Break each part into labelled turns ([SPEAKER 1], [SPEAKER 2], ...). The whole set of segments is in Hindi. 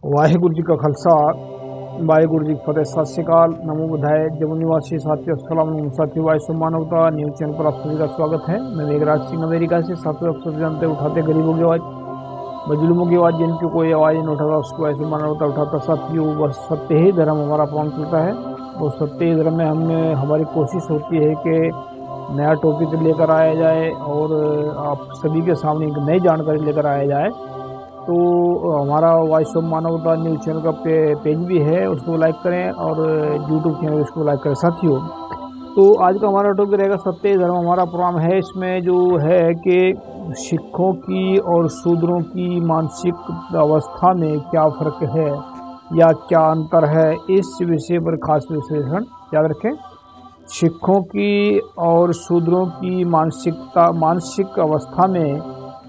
[SPEAKER 1] वाहिगुरु जी का खालसा वाहिगुरु जी की फतेह। सत श्री अकाल, नमो बुधाय। जम्मू निवासी साथियों, अस्सलाम वालेकुम साथियों। वायु मानवता न्यूज चैनल पर आप सभी का स्वागत है। मैं मेघराज सिंह अमेरिका से। साथियों, अक्सर जानते उठाते गरीबों की आवाज, मजलूमों की आवाज, जिनकी कोई आवाज नहीं उठाता उसको वायु मानवता उठाता। साथियों, वह सत्य ही धर्म हमारा प्रमाण करता है। और सत्य ही धर्म में हमारी कोशिश होती है कि नया टॉपिक लेकर आया जाए और आप सभी के सामने एक नई जानकारी लेकर आया जाए। तो हमारा वॉइस ऑफ मानवता न्यूज़ चैनल का पेज भी है, उसको लाइक करें, और यूट्यूब चैनल उसको लाइक करें। साथियों, तो आज का हमारा टॉपिक रहेगा सत्य धर्म हमारा प्रोग्राम है। इसमें जो है कि सिखों की और शूद्रों की मानसिक अवस्था में क्या फ़र्क है या क्या अंतर है, इस विषय पर खास विश्लेषण याद रखें। सिखों की और शूद्रों की मानसिक अवस्था में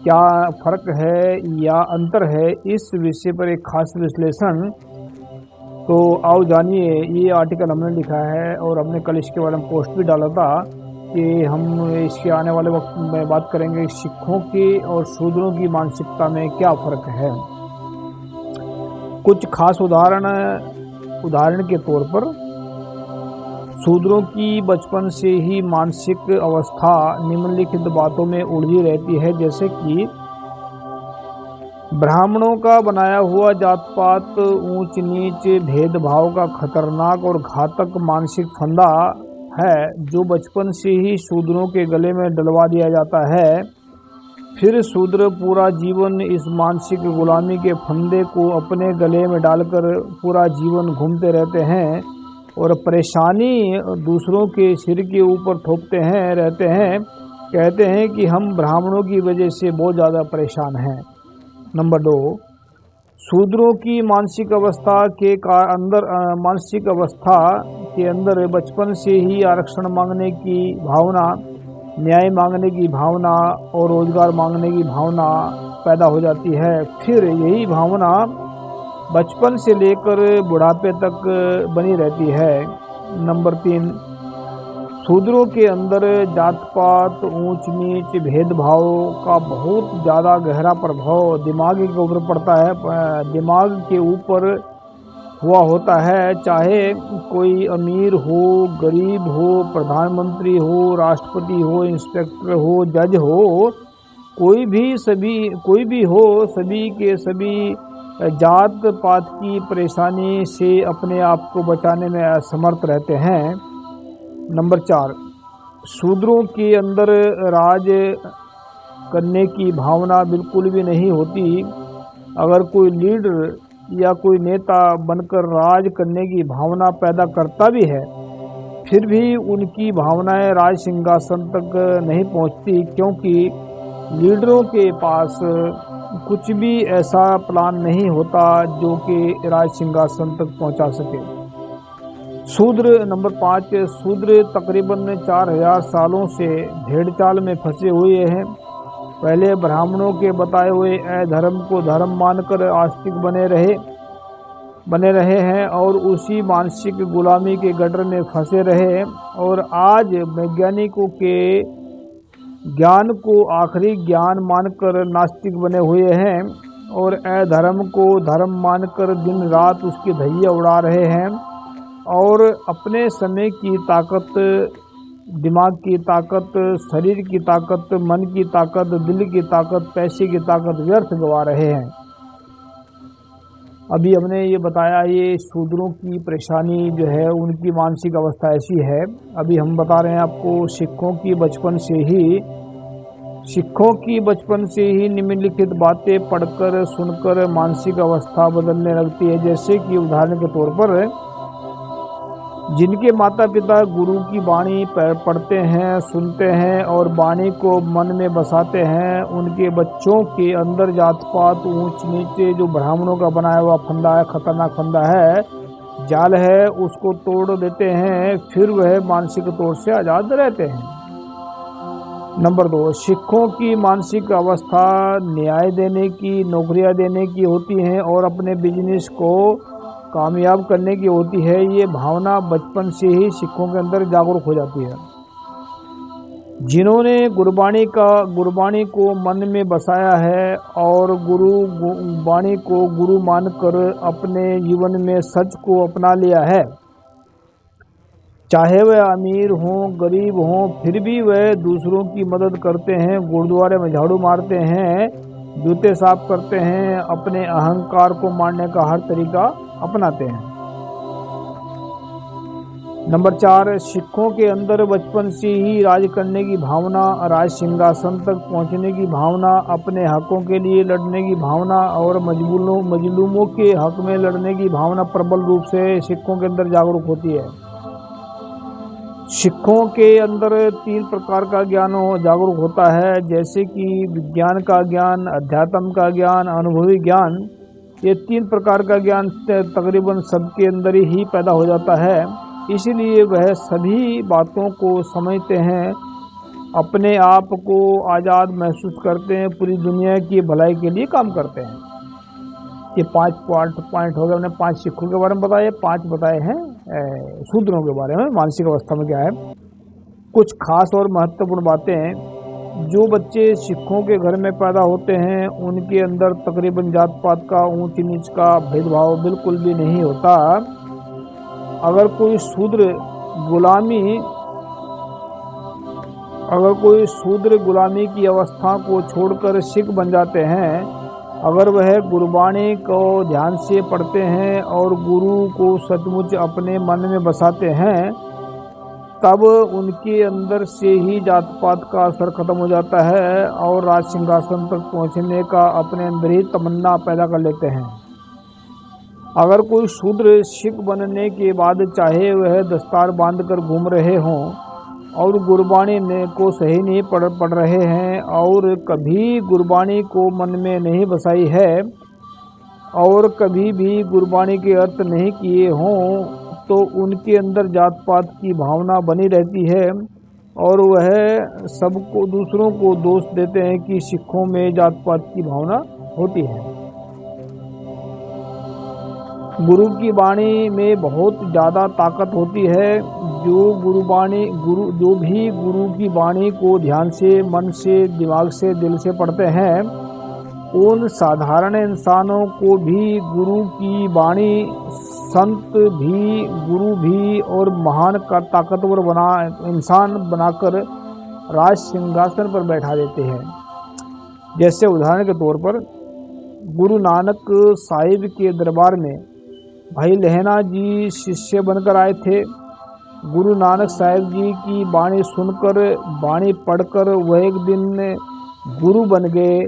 [SPEAKER 1] क्या फर्क है या अंतर है, इस विषय पर एक खास विश्लेषण। तो आओ जानिए। ये आर्टिकल हमने लिखा है और हमने कल इसके बारे में पोस्ट भी डाला था कि हम इसके आने वाले वक्त में बात करेंगे सिखों की और शूद्रों की मानसिकता में क्या फर्क है। कुछ खास उदाहरण के तौर पर, शूद्रों की बचपन से ही मानसिक अवस्था निम्नलिखित बातों में उलझी रहती है, जैसे कि ब्राह्मणों का बनाया हुआ जात पात, ऊंच नीच, भेदभाव का खतरनाक और घातक मानसिक फंदा है जो बचपन से ही शूद्रों के गले में डलवा दिया जाता है। फिर शूद्र पूरा जीवन इस मानसिक गुलामी के फंदे को अपने गले में डालकर पूरा जीवन घूमते रहते हैं और परेशानी दूसरों के सिर के ऊपर थोपते रहते हैं। कहते हैं कि हम ब्राह्मणों की वजह से बहुत ज़्यादा परेशान हैं। नंबर 2, शूद्रों की मानसिक अवस्था के अंदर बचपन से ही आरक्षण मांगने की भावना, न्याय मांगने की भावना और रोजगार मांगने की भावना पैदा हो जाती है। फिर यही भावना बचपन से लेकर बुढ़ापे तक बनी रहती है। नंबर 3, शूद्रों के अंदर जात पात, ऊंच नीच, भेदभाव का बहुत ज़्यादा गहरा प्रभाव दिमाग के ऊपर पड़ता है। दिमाग के ऊपर हुआ होता है, चाहे कोई अमीर हो, गरीब हो, प्रधानमंत्री हो, राष्ट्रपति हो, इंस्पेक्टर हो, जज हो, कोई भी हो, सभी के सभी जात पात की परेशानी से अपने आप को बचाने में असमर्थ रहते हैं। नंबर 4, शूद्रों के अंदर राज करने की भावना बिल्कुल भी नहीं होती। अगर कोई लीडर या कोई नेता बनकर राज करने की भावना पैदा करता भी है, फिर भी उनकी भावनाएं राज सिंहासन तक नहीं पहुंचती, क्योंकि लीडरों के पास कुछ भी ऐसा प्लान नहीं होता जो कि राज सिंहासन तक पहुंचा सके। शूद्र नंबर 5, शूद्र तकरीबन 4000 सालों से भेड़चाल में फंसे हुए हैं। पहले ब्राह्मणों के बताए हुए अधर्म को धर्म मानकर आस्तिक बने रहे हैं और उसी मानसिक गुलामी के गटर में फंसे रहे, और आज वैज्ञानिकों के ज्ञान को आखिरी ज्ञान मानकर नास्तिक बने हुए हैं और अधर्म को धर्म मानकर दिन रात उसकी धैर्य उड़ा रहे हैं और अपने समय की ताकत, दिमाग की ताकत, शरीर की ताकत, मन की ताकत, दिल की ताकत, पैसे की ताकत व्यर्थ गवा रहे हैं। अभी हमने ये बताया, ये शूद्रों की परेशानी जो है, उनकी मानसिक अवस्था ऐसी है। अभी हम बता रहे हैं आपको सिखों की बचपन से ही निम्नलिखित बातें पढ़कर सुनकर मानसिक अवस्था बदलने लगती है। जैसे कि उदाहरण के तौर पर, जिनके माता पिता गुरु की वाणी पढ़ते हैं, सुनते हैं और वाणी को मन में बसाते हैं, उनके बच्चों के अंदर जात पात, ऊंच नीचे जो ब्राह्मणों का बनाया हुआ फंदा है, खतरनाक फंदा है, जाल है, उसको तोड़ देते हैं। फिर वह मानसिक तौर से आज़ाद रहते हैं। नंबर 2, सिखों की मानसिक अवस्था न्याय देने की, नौकरियां देने की होती हैं और अपने बिजनेस को कामयाब करने की होती है। ये भावना बचपन से ही सिखों के अंदर जागरूक हो जाती है। जिन्होंने गुरबाणी को मन में बसाया है और वाणी को गुरु मानकर अपने जीवन में सच को अपना लिया है, चाहे वह अमीर हों गरीब हों, फिर भी वह दूसरों की मदद करते हैं, गुरुद्वारे में झाड़ू मारते हैं, जूते साफ करते हैं, अपने अहंकार को मारने का हर तरीका अपनाते हैं। नंबर 4, सिखों के अंदर बचपन से ही राज करने की भावना, राज सिंहासन तक पहुंचने की भावना, अपने हकों के लिए लड़ने की भावना और मजलूमों के हक में लड़ने की भावना प्रबल रूप से सिखों के अंदर जागरूक होती है। सिखों के अंदर 3 प्रकार का ज्ञान जागरूक होता है, जैसे कि विज्ञान का ज्ञान, अध्यात्म का ज्ञान, अनुभवी ज्ञान। ये 3 प्रकार का ज्ञान तकरीबन सबके अंदर ही पैदा हो जाता है, इसलिए वह सभी बातों को समझते हैं, अपने आप को आज़ाद महसूस करते हैं, पूरी दुनिया की भलाई के लिए काम करते हैं। ये 5 पॉइंट हो गए। हमने 5 सिखों के बारे में बताए, 5 बताए हैं शूद्रों के बारे में, मानसिक अवस्था में क्या है। कुछ खास और महत्वपूर्ण बातें, जो बच्चे सिखों के घर में पैदा होते हैं उनके अंदर तकरीबन जात पात का, ऊंच नीच का भेदभाव बिल्कुल भी नहीं होता। अगर कोई शूद्र गुलामी की अवस्था को छोड़कर सिख बन जाते हैं, अगर वह गुरबाणी को ध्यान से पढ़ते हैं और गुरु को सचमुच अपने मन में बसाते हैं, तब उनके अंदर से ही जात पात का असर खत्म हो जाता है और राज सिंहासन तक पहुंचने का अपने अंदर ही तमन्ना पैदा कर लेते हैं। अगर कोई शूद्र सिख बनने के बाद चाहे वह दस्तार बांधकर घूम रहे हों और गुरबाणी को सही नहीं पढ़ रहे हैं और कभी गुरबाणी को मन में नहीं बसाई है और कभी भी गुरबाणी के अर्थ नहीं किए हों, तो उनके अंदर जात पात की भावना बनी रहती है और वह सबको दूसरों को दोष देते हैं कि सिखों में जात पात की भावना होती है। गुरु की वाणी में बहुत ज़्यादा ताकत होती है। जो भी गुरु की वाणी को ध्यान से, मन से, दिमाग से, दिल से पढ़ते हैं, उन साधारण इंसानों को भी गुरु की वाणी संत भी, गुरु भी और महान का ताकतवर इंसान बनाकर राज सिंहासन पर बैठा देते हैं। जैसे उदाहरण के तौर पर गुरु नानक साहिब के दरबार में भाई लहना जी शिष्य बनकर आए थे। गुरु नानक साहिब जी की वाणी सुनकर, वाणी पढ़कर वह एक दिन गुरु बन गए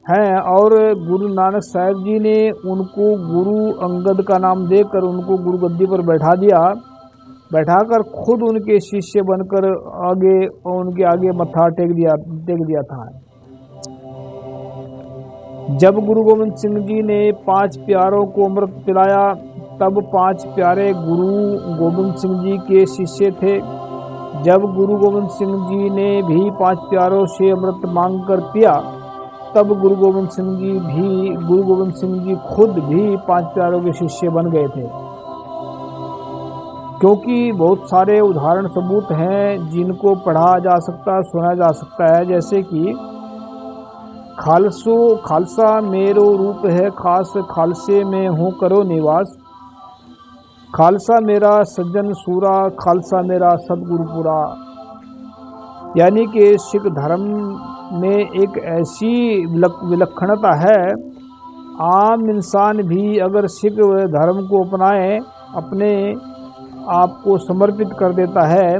[SPEAKER 1] हैं और गुरु नानक साहिब जी ने उनको गुरु अंगद का नाम देकर उनको गुरु गद्दी पर बैठाकर खुद उनके शिष्य बनकर उनके आगे मत्था टेक दिया था। जब गुरु गोविंद सिंह जी ने 5 प्यारों को अमृत पिलाया, तब 5 प्यारे गुरु गोविंद सिंह जी के शिष्य थे। जब गुरु गोविंद सिंह जी ने भी 5 प्यारों से अमृत मांगकर पिया, तब गुरु गोविंद सिंह जी खुद भी 5 प्यारों के शिष्य बन गए थे। क्योंकि बहुत सारे उदाहरण सबूत हैं जिनको पढ़ा जा सकता, सुना जा सकता है, जैसे कि खालसा मेरो रूप है खास, खालसे में हूँ करो निवास, खालसा मेरा सज्जन सूरा, खालसा मेरा सदगुरुपुरा। यानी कि सिख धर्म में एक ऐसी विलक्षणता है, आम इंसान भी अगर सिख धर्म को अपनाए, अपने आप को समर्पित कर देता है,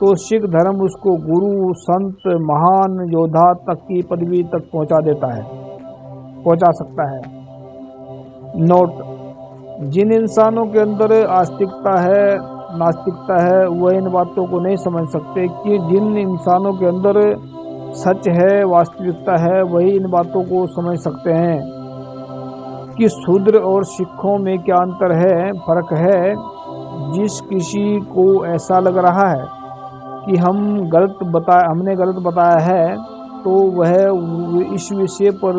[SPEAKER 1] तो सिख धर्म उसको गुरु, संत, महान योद्धा तक की पदवी तक पहुंचा सकता है। नोट: जिन इंसानों के अंदर आस्तिकता है, नास्तिकता है, वह इन बातों को नहीं समझ सकते कि जिन इंसानों के अंदर सच है, वास्तविकता है, वही इन बातों को समझ सकते हैं कि शूद्र और सिखों में क्या अंतर है, फर्क है। जिस किसी को ऐसा लग रहा है कि हमने गलत बताया है, तो वह इस विषय पर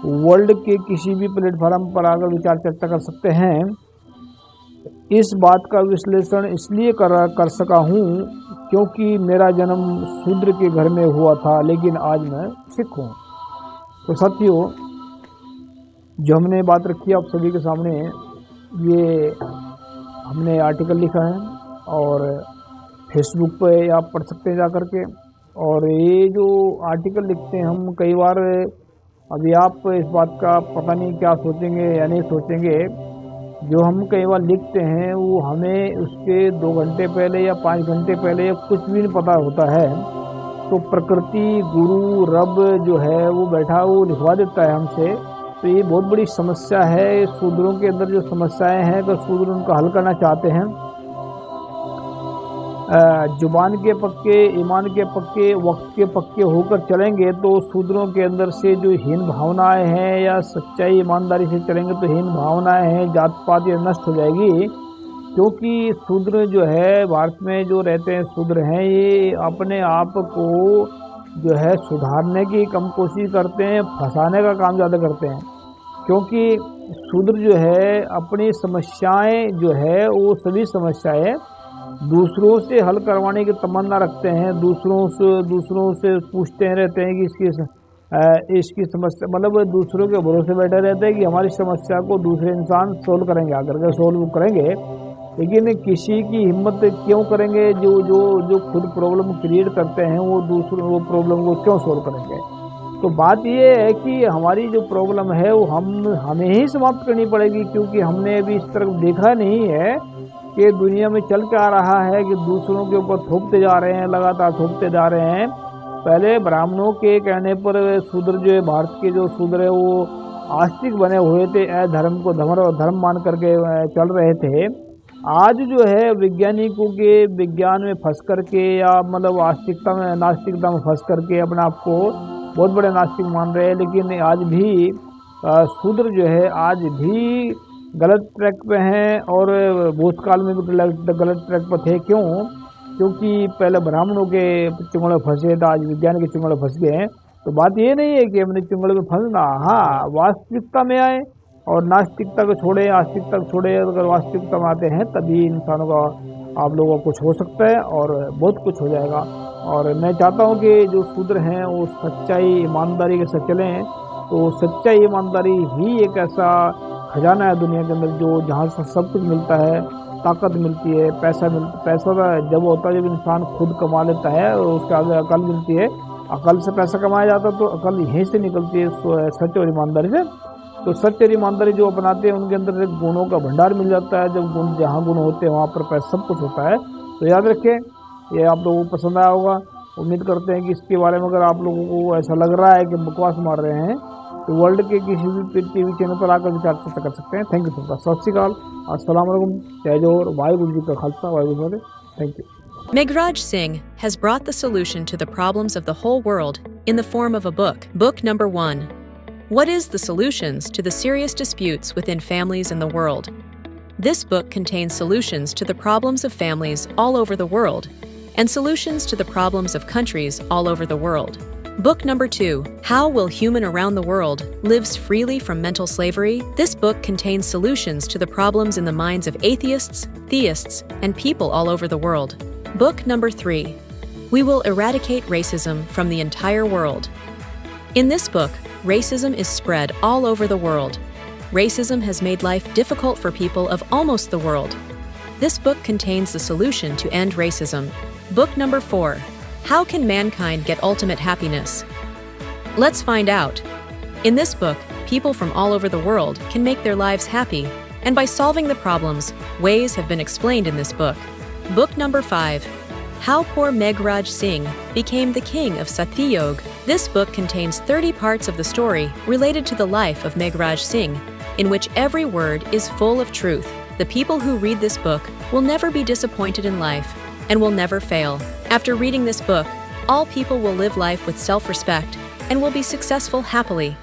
[SPEAKER 1] वर्ल्ड के किसी भी प्लेटफॉर्म पर आकर विचार चर्चा कर सकते हैं। इस बात का विश्लेषण इसलिए कर सका हूँ क्योंकि मेरा जन्म शूद्र के घर में हुआ था, लेकिन आज मैं सिख हूँ। तो साथियों, जो हमने बात रखी आप सभी के सामने, ये हमने आर्टिकल लिखा है और फेसबुक पे आप पढ़ सकते हैं जा कर के। और ये जो आर्टिकल लिखते हैं हम, कई बार अभी आप इस बात का पता नहीं क्या सोचेंगे या नहीं सोचेंगे, जो हम कई बार लिखते हैं वो हमें उसके 2 घंटे पहले या 5 घंटे पहले कुछ भी नहीं पता होता है। तो प्रकृति, गुरु, रब जो है वो बैठा वो लिखवा देता है हमसे। तो ये बहुत बड़ी समस्या है। शूद्रों के अंदर जो समस्याएं हैं, तो शूद्र उनका हल करना चाहते हैं। जुबान के पक्के, ईमान के पक्के, वक्त के पक्के होकर चलेंगे तो शूद्रों के अंदर से जो हीन भावनाएं हैं, या सच्चाई ईमानदारी से चलेंगे तो हीन भावनाएं हैं, जात पात ये नष्ट हो जाएगी। क्योंकि शूद्र जो है, भारत में जो रहते हैं शूद्र हैं, ये अपने आप को जो है सुधारने की कम कोशिश करते हैं, फंसाने का काम ज़्यादा करते हैं। क्योंकि शूद्र जो है अपनी समस्याएं जो है वो सभी समस्याएं दूसरों से हल करवाने की तमन्ना रखते हैं। दूसरों से पूछते रहते हैं कि इसकी समस्या, मतलब दूसरों के भरोसे बैठे रहते हैं कि हमारी समस्या को दूसरे इंसान सोल्व करेंगे, आकर के सोल्व करेंगे। लेकिन किसी की हिम्मत क्यों करेंगे? जो खुद प्रॉब्लम क्रिएट करते हैं वो दूसरों वो प्रॉब्लम को क्यों सोल्व करेंगे? तो बात ये है कि हमारी जो प्रॉब्लम है वो हमें ही समाप्त करनी पड़ेगी। क्योंकि हमने अभी इस तरफ देखा नहीं है कि दुनिया में चल के आ रहा है कि दूसरों के ऊपर थोपते जा रहे हैं, लगातार थोपते जा रहे हैं। पहले ब्राह्मणों के कहने पर शूद्र जो है, भारत के जो शूद्र है वो आस्तिक बने हुए थे, धर्म को धर्म मान करके चल रहे थे। आज जो है वैज्ञानिकों के विज्ञान में फंस करके, या मतलब नास्तिकता में फंस करके अपने आप को बहुत बड़े नास्तिक मान रहे हैं। लेकिन आज भी शूद्र जो है आज भी गलत ट्रैक पे हैं, और भूतकाल में भी गलत ट्रैक पर थे। क्योंकि पहले ब्राह्मणों के चुंगड़े फंसे थे, आज विज्ञान के चुंगड़े फंस गए हैं। तो बात ये नहीं है कि हमने चुंगड़े में फंसना, हाँ वास्तविकता में आए और नास्तिकता को छोड़े, आस्तिकता को छोड़े। अगर वास्तविकता में आते हैं तभी इंसानों का, आप लोगों को कुछ हो सकता है और बहुत कुछ हो जाएगा। और मैं चाहता हूँ कि जो शूद्र हैं वो सच्चाई ईमानदारी के साथ चलें। तो सच्चाई ईमानदारी ही एक ऐसा खजाना है दुनिया के अंदर जो जहाँ से सब कुछ मिलता है, ताकत मिलती है, पैसा जब होता है जब इंसान खुद कमा लेता है और उसके आगे अकल मिलती है। अकल से पैसा कमाया जाता है तो अकल यहीं से निकलती है, सच और ईमानदारी से। तो सच और ईमानदारी जो अपनाते हैं उनके अंदर एक गुणों का भंडार मिल जाता है। जब जहाँ गुण होते हैं वहाँ पर पैसा सब कुछ होता है। तो याद रखें, ये आप लोगों को पसंद आया होगा। उम्मीद करते हैं कि इसके बारे में अगर आप लोगों को ऐसा लग रहा है कि बकवास मार रहे हैं तो वर्ल्ड के किसी भी टीवी चैनल पर आकर विचार चर्चा कर सकते हैं। Thank you so much. सत श्री अकाल, अस्सलाम वालेकुम, जय जोहर, वाहिगुरू जी का खालसा, वाहिगुरू जी की फतेह। Thank you.
[SPEAKER 2] Meghraj Singh has brought the solution to the problems of the whole world in the form of a book. Book number 1. What is the solutions to the serious disputes within families in the world? This book contains solutions to the problems of families all over the world and solutions to the problems of countries all over the world. Book number 2. How will human around the world lives freely from mental slavery? This book contains solutions to the problems in the minds of atheists, theists, and people all over the world. Book number 3. We will eradicate racism from the entire world. In this book, racism is spread all over the world. Racism has made life difficult for people of almost the world. This book contains the solution to end racism. Book number 4. How can mankind get ultimate happiness? Let's find out. In this book, people from all over the world can make their lives happy, and by solving the problems, ways have been explained in this book. Book number 5. How poor Meghraj Singh became the king of Satyog. This book contains 30 parts of the story related to the life of Meghraj Singh, in which every word is full of truth. The people who read this book will never be disappointed in life and will never fail. After reading this book, all people will live life with self-respect and will be successful happily.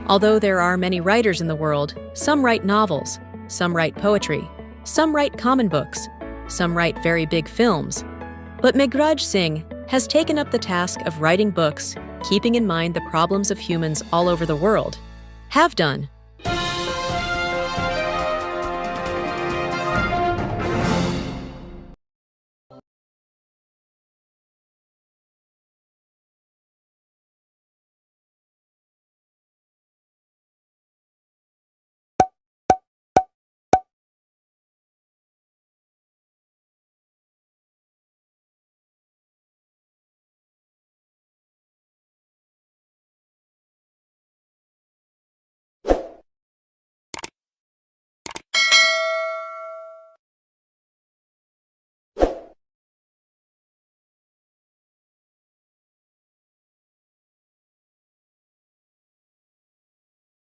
[SPEAKER 2] Although there are many writers in the world, some write novels, some write poetry, some write common books, some write very big films. But Meghraj Singh has taken up the task of writing books, keeping in mind the problems of humans all over the world. Have done.